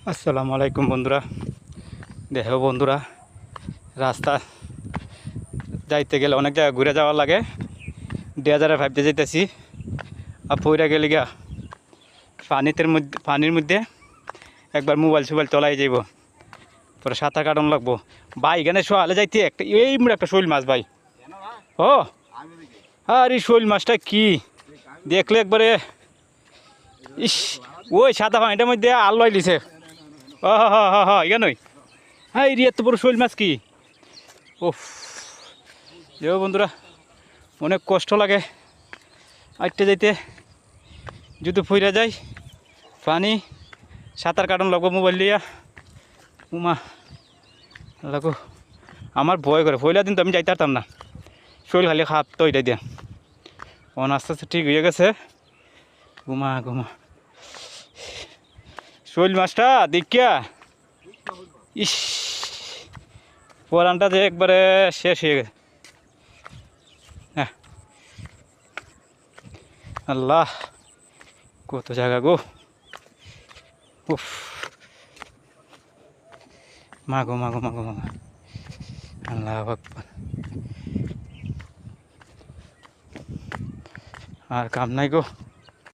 আসসালামু আলাইকুম বন্ধুরা। দেখো বন্ধুরা, রাস্তা যাইতে গেলে অনেক জায়গা ঘুরে যাওয়ার লাগে। ডেজারে ভাবতে যাইতেছি আর পইরা গেলে গিয়া পানির মধ্যে একবার মোবাইল চলাই যাইব, পরে সাঁতার কাটানো লাগবো। ভাই এখানে শোয়ালে যাইতে একটা এই একটা শৈল মাছ ভাই। ও আর এই শৈল মাছটা কি দেখলে একবারে ইস, ওই সাদা পানিটার মধ্যে আল্লাই দিছে। হ হ হ হ এখানে হ্যাঁ এই এত বড় শৈল মাছ কি! ওফ, দেখো বন্ধুরা, অনেক কষ্ট লাগে আইতে যাইতে। যদি ফইরা যায় পানি, সাঁতার কাটানো লাগবো মোবাইল দিয়া। উমা লাগো, আমার ভয় করে। পয়লা দিন তো আমি যাইতে পারতাম না, শরীর খালি খাপ তো এটাই দিয়া। অন আস্তে আস্তে ঠিক হয়ে গেছে। ঘুমা ঘুমা শৈল মাছটা দেখিয়া ইস, পরানটা যে একবারে শেষ হয়ে গেছে। হ্যাঁ আল্লাহ, কত জায়গা গো! উফ, মাগো মাগো মাগো মাগো, আল্লাহ আকবার। আর কাম নাই গো।